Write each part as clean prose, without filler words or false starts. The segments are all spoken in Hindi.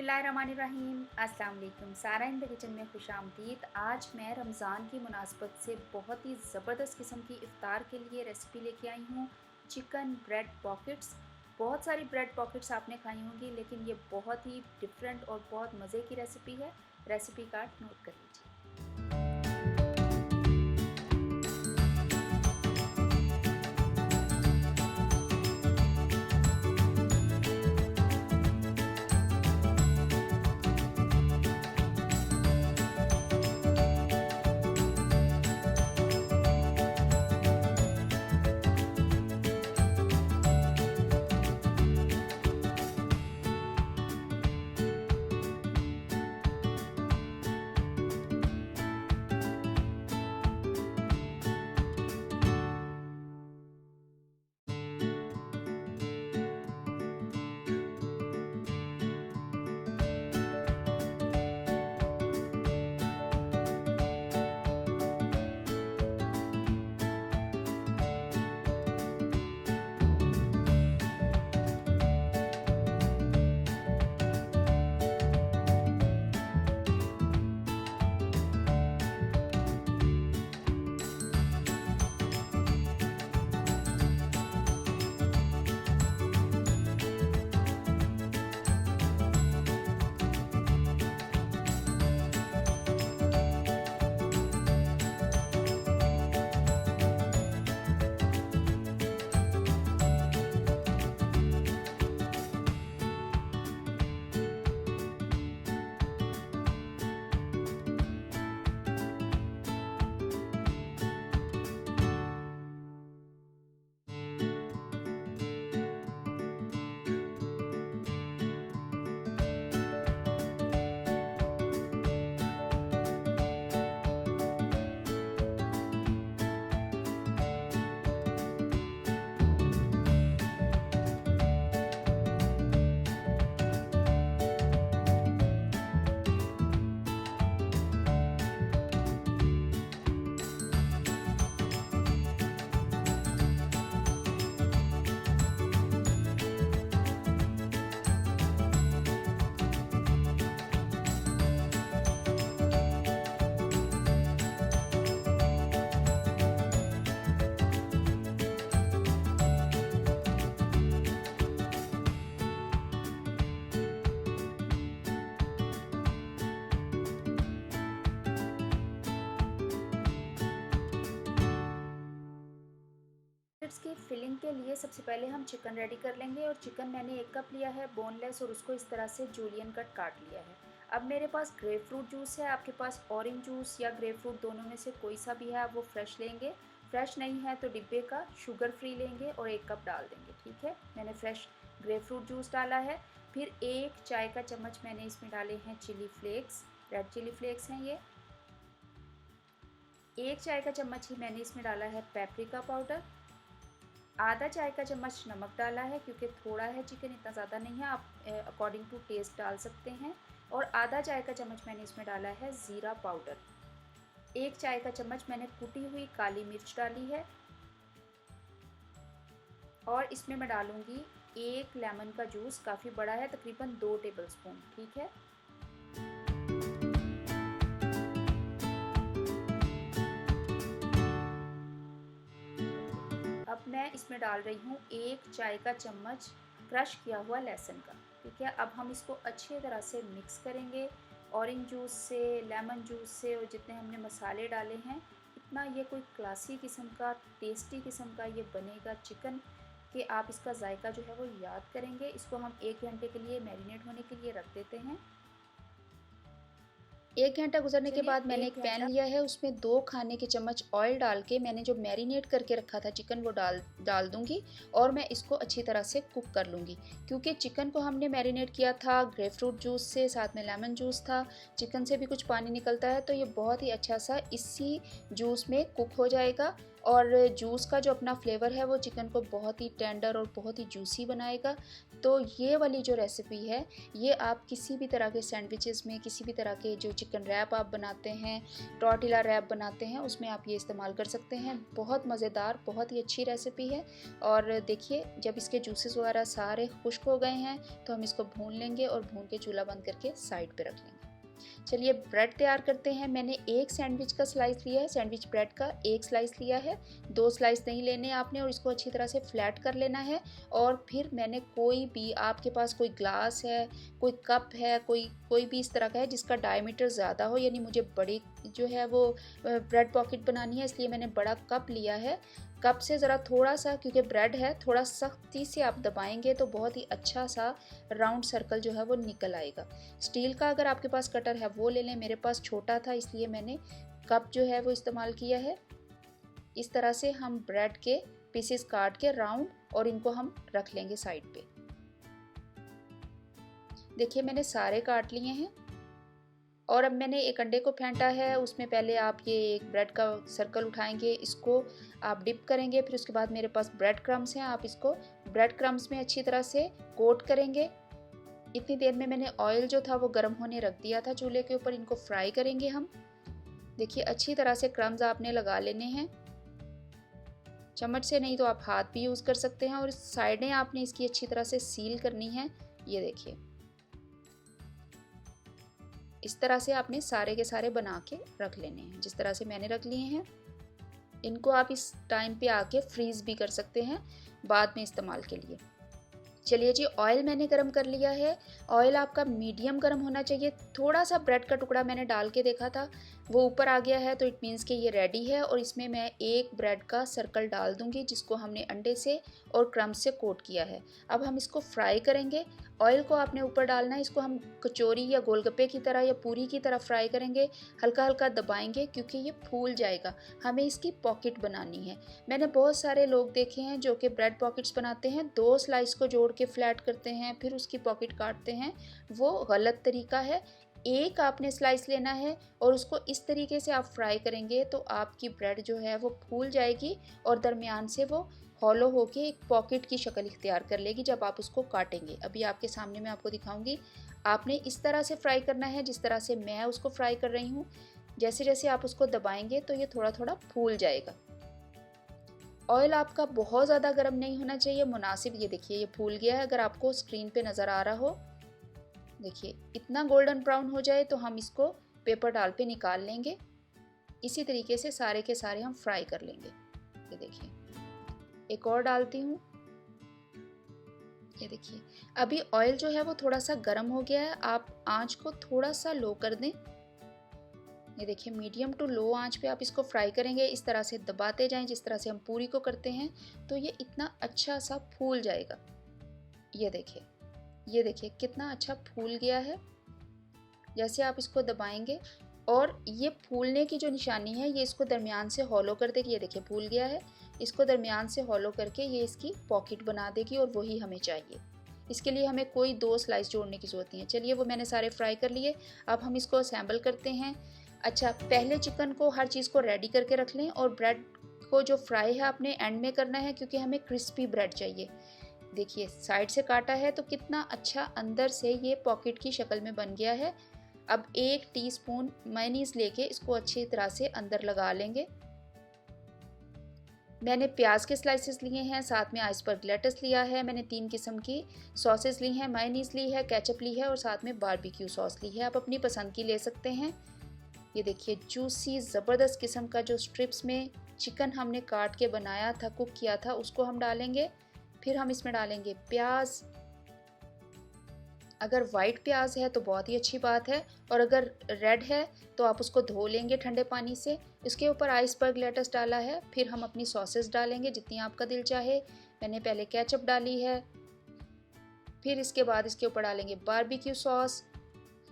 बिस्मिल्लाहिर्रहमानिर्रहीम। अस्सलाम वालेकुम। सारा इन द किचन में खुशामदीद। आज मैं रमज़ान की मुनासबत से बहुत ही ज़बरदस्त किस्म की इफ़्तार के लिए रेसिपी लेके आई हूँ। Chicken bread pockets. बहुत सारी ब्रेड पॉकेट्स आपने खाई होंगी, लेकिन ये बहुत ही डिफरेंट और बहुत मज़े की रेसिपी है। रेसिपी कार्ड नोट कर लीजिए। की फिलिंग के लिए सबसे पहले हम चिकन रेडी कर लेंगे। और चिकन मैंने 1 कप लिया है बोनलेस, और उसको इस तरह से जूलियन कट काट लिया है। अब मेरे पास ग्रेप फ्रूट जूस है। आपके पास ऑरेंज जूस या ग्रेप फ्रूट दोनों में से कोई सा भी है, आप वो फ्रेश लेंगे। फ्रेश नहीं है तो डिब्बे का शुगर फ्री लेंगे और 1 कप डाल देंगे। ठीक है, मैंने फ्रेश ग्रेप फ्रूट जूस डाला है। फिर 1 चाय का चम्मच मैंने इसमें डाले हैं chilli flakes, red chilli flakes हैं ये। 1 चाय का चम्मच ही मैंने इसमें डाला है पेपरिका पाउडर। आधा चाय का चम्मच नमक डाला है, क्योंकि थोड़ा है चिकन, इतना ज़्यादा नहीं है, आप अकॉर्डिंग टू टेस्ट डाल सकते हैं। और आधा चाय का चम्मच मैंने इसमें डाला है ज़ीरा पाउडर। 1 चाय का चम्मच मैंने कुटी हुई काली मिर्च डाली है। और इसमें मैं डालूँगी 1 लेमन का जूस, काफ़ी बड़ा है, तकरीबन 2 टेबलस्पून। ठीक है, अब मैं इसमें डाल रही हूँ 1 चाय का चम्मच क्रश किया हुआ लहसुन का। ठीक है, अब हम इसको अच्छी तरह से मिक्स करेंगे। ऑरेंज जूस से, लेमन जूस से, और जितने हमने मसाले डाले हैं, इतना ये कोई क्लासी किस्म का, टेस्टी किस्म का ये बनेगा चिकन कि आप इसका जायका जो है वो याद करेंगे। इसको हम 1 घंटे के लिए मैरिनेट होने के लिए रख देते हैं। 1 घंटा गुजरने के बाद मैंने एक पैन लिया है, उसमें 2 खाने के चम्मच ऑयल डाल के मैंने जो मैरिनेट करके रखा था चिकन वो डाल दूंगी। और मैं इसको अच्छी तरह से कुक कर लूँगी, क्योंकि चिकन को हमने मैरिनेट किया था ग्रेप फ्रूट जूस से, साथ में लेमन जूस था, चिकन से भी कुछ पानी निकलता है, तो ये बहुत ही अच्छा सा इसी जूस में कुक हो जाएगा। और जूस का जो अपना फ्लेवर है वो चिकन को बहुत ही टेंडर और बहुत ही जूसी बनाएगा। तो ये वाली जो रेसिपी है ये आप किसी भी तरह के सैंडविचेस में, किसी भी तरह के जो चिकन रैप आप बनाते हैं, टॉर्टिला रैप बनाते हैं, उसमें आप ये इस्तेमाल कर सकते हैं। बहुत मज़ेदार, बहुत ही अच्छी रेसिपी है। और देखिए जब इसके जूसेस वगैरह सारे खुश्क हो गए हैं तो हम इसको भून लेंगे और भून के चूल्हा बंद करके साइड पे रख लेंगे। चलिए ब्रेड तैयार करते हैं। मैंने एक सैंडविच का स्लाइस लिया है, सैंडविच ब्रेड का एक स्लाइस लिया है, 2 स्लाइस नहीं लेने आपने, और इसको अच्छी तरह से फ्लैट कर लेना है। और फिर मैंने कोई भी, आपके पास कोई ग्लास है, कोई कप है, कोई भी इस तरह का है जिसका डायमीटर ज़्यादा हो, यानी मुझे बड़ी जो है वो ब्रेड पॉकेट बनानी है, इसलिए मैंने बड़ा कप लिया है। कप से ज़रा थोड़ा सा, क्योंकि ब्रेड है, थोड़ा सख्ती से आप दबाएंगे तो बहुत ही अच्छा सा राउंड सर्कल जो है वो निकल आएगा। स्टील का अगर आपके पास कटर है वो ले लें, मेरे पास छोटा था इसलिए मैंने कप जो है वो इस्तेमाल किया है। इस तरह से हम ब्रेड के पीसेस काट के राउंड, और इनको हम रख लेंगे साइड पे। देखिए मैंने सारे काट लिए हैं। और अब मैंने एक अंडे को फेंटा है, उसमें पहले आप ये एक ब्रेड का सर्कल उठाएंगे, इसको आप डिप करेंगे। फिर उसके बाद मेरे पास ब्रेड क्रम्स हैं, आप इसको ब्रेड क्रम्स में अच्छी तरह से कोट करेंगे। इतनी देर में मैंने ऑयल जो था वो गर्म होने रख दिया था चूल्हे के ऊपर, इनको फ्राई करेंगे हम। देखिए अच्छी तरह से क्रम्स आपने लगा लेने हैं, चम्मच से नहीं तो आप हाथ भी यूज़ कर सकते हैं। और साइडें आपने इसकी अच्छी तरह से सील करनी है। ये देखिए इस तरह से आपने सारे के सारे बना के रख लेने हैं, जिस तरह से मैंने रख लिए हैं। इनको आप इस टाइम पे आके फ्रीज़ भी कर सकते हैं बाद में इस्तेमाल के लिए। चलिए जी, ऑयल मैंने गरम कर लिया है। ऑयल आपका मीडियम गरम होना चाहिए। थोड़ा सा ब्रेड का टुकड़ा मैंने डाल के देखा था, वो ऊपर आ गया है, तो इट मीन्स कि ये रेडी है। और इसमें मैं एक ब्रेड का सर्कल डाल दूंगी जिसको हमने अंडे से और क्रम्स से कोट किया है। अब हम इसको फ्राई करेंगे। ऑयल को आपने ऊपर डालना है, इसको हम कचौरी या गोलगप्पे की तरह या पूरी की तरह फ्राई करेंगे। हल्का हल्का दबाएंगे क्योंकि ये फूल जाएगा। हमें इसकी पॉकेट बनानी है। मैंने बहुत सारे लोग देखे हैं जो कि ब्रेड पॉकेट्स बनाते हैं, 2 स्लाइस को जोड़ के फ्लैट करते हैं फिर उसकी पॉकेट काटते हैं। वो गलत तरीका है। एक आपने स्लाइस लेना है और उसको इस तरीके से आप फ्राई करेंगे तो आपकी ब्रेड जो है वो फूल जाएगी और दरमियान से वो हॉलो होके एक पॉकेट की शक्ल इख्तियार कर लेगी जब आप उसको काटेंगे। अभी आपके सामने मैं आपको दिखाऊंगी। आपने इस तरह से फ्राई करना है जिस तरह से मैं उसको फ्राई कर रही हूँ। जैसे जैसे आप उसको दबाएंगे तो ये थोड़ा थोड़ा फूल जाएगा। ऑयल आपका बहुत ज़्यादा गर्म नहीं होना चाहिए, मुनासिब। ये देखिए ये फूल गया है, अगर आपको स्क्रीन पे नज़र आ रहा हो। देखिए इतना गोल्डन ब्राउन हो जाए तो हम इसको पेपर डाल पे निकाल लेंगे। इसी तरीके से सारे के सारे हम फ्राई कर लेंगे। ये देखिए एक और डालती हूँ। ये देखिए अभी ऑयल जो है वो थोड़ा सा गर्म हो गया है। आप आंच को थोड़ा सा लो कर दें। ये देखिए मीडियम टू लो आंच पे आप इसको फ्राई करेंगे। इस तरह से दबाते जाएं जिस तरह से हम पूरी को करते हैं, तो ये इतना अच्छा सा फूल जाएगा। ये देखिए कितना अच्छा फूल गया है। जैसे आप इसको दबाएंगे और ये फूलने की जो निशानी है ये इसको दरमियान से हॉलो कर देगी। ये देखिए फूल गया है, इसको दरमियान से हॉलो करके ये इसकी पॉकेट बना देगी और वही हमें चाहिए। इसके लिए हमें कोई 2 स्लाइस जोड़ने की ज़रूरत नहीं है। चलिए वो मैंने सारे फ्राई कर लिए। अब हम इसको असेंबल करते हैं। अच्छा, पहले चिकन को हर चीज़ को रेडी करके रख लें और ब्रेड को जो फ्राई है आपने एंड में करना है क्योंकि हमें क्रिस्पी ब्रेड चाहिए। देखिए साइड से काटा है तो कितना अच्छा अंदर से ये पॉकेट की शक्ल में बन गया है। अब 1 टीस्पून मेयोनीज लेके इसको अच्छी तरह से अंदर लगा लेंगे। मैंने प्याज के स्लाइसेस लिए हैं, साथ में आइसबर्ग लेटस लिया है। मैंने 3 किस्म की सॉसेस ली हैं, मेयोनीज ली है, केचप ली है और साथ में बारबेक्यू सॉस ली है। आप अपनी पसंद की ले सकते हैं। ये देखिए जूसी ज़बरदस्त किस्म का जो स्ट्रिप्स में चिकन हमने काट के बनाया था, कुक किया था, उसको हम डालेंगे। फिर हम इसमें डालेंगे प्याज। अगर वाइट प्याज है तो बहुत ही अच्छी बात है, और अगर रेड है तो आप उसको धो लेंगे ठंडे पानी से। इसके ऊपर आइसबर्ग लेटस डाला है। फिर हम अपनी सॉसेस डालेंगे जितनी आपका दिल चाहे। मैंने पहले केचप डाली है, फिर इसके बाद इसके ऊपर डालेंगे बारबेक्यू सॉस।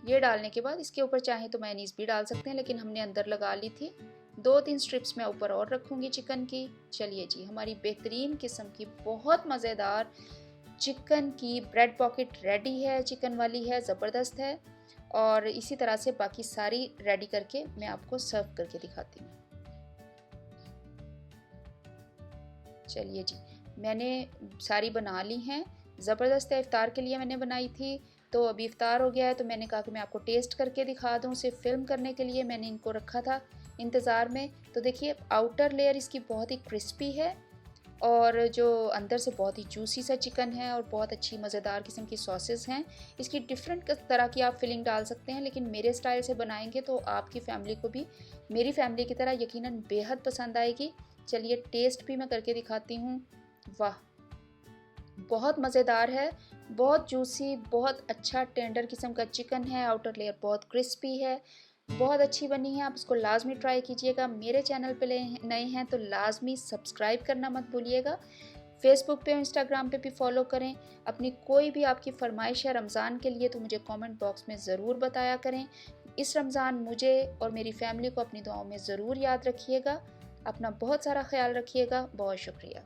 ये डालने के बाद इसके ऊपर चाहें तो मेयोनीज भी डाल सकते हैं, लेकिन हमने अंदर लगा ली थी। 2-3 स्ट्रिप्स मैं ऊपर और रखूँगी चिकन की। चलिए जी, हमारी बेहतरीन किस्म की बहुत मज़ेदार चिकन की ब्रेड पॉकेट रेडी है। चिकन वाली है, ज़बरदस्त है। और इसी तरह से बाकी सारी रेडी करके मैं आपको सर्व करके दिखाती हूँ। चलिए जी, मैंने सारी बना ली हैं। ज़बरदस्त है, इफ़्तार के लिए मैंने बनाई थी। तो अभी इफ़्तार हो गया है, तो मैंने कहा कि मैं आपको टेस्ट करके दिखा दूँ। सिर्फ फ़िल्म करने के लिए मैंने इनको रखा था इंतज़ार में। तो देखिए, आउटर लेयर इसकी बहुत ही क्रिस्पी है और जो अंदर से बहुत ही जूसी सा चिकन है और बहुत अच्छी मज़ेदार किस्म की सॉसेस हैं। इसकी डिफरेंट तरह की आप फिलिंग डाल सकते हैं, लेकिन मेरे स्टाइल से बनाएंगे तो आपकी फैमिली को भी मेरी फैमिली की तरह यकीनन बेहद पसंद आएगी। चलिए टेस्ट भी मैं करके दिखाती हूँ। वाह, बहुत मज़ेदार है, बहुत जूसी, बहुत अच्छा टेंडर किस्म का चिकन है। आउटर लेयर बहुत क्रिस्पी है, बहुत अच्छी बनी है। आप इसको लाजमी ट्राई कीजिएगा। मेरे चैनल पे नए हैं तो लाजमी सब्सक्राइब करना मत भूलिएगा। फेसबुक पे और इंस्टाग्राम पे भी फॉलो करें। अपनी कोई भी आपकी फरमाइश है रमज़ान के लिए तो मुझे कमेंट बॉक्स में ज़रूर बताया करें। इस रमज़ान मुझे और मेरी फैमिली को अपनी दुआओं में ज़रूर याद रखिएगा। अपना बहुत सारा ख्याल रखिएगा। बहुत शुक्रिया।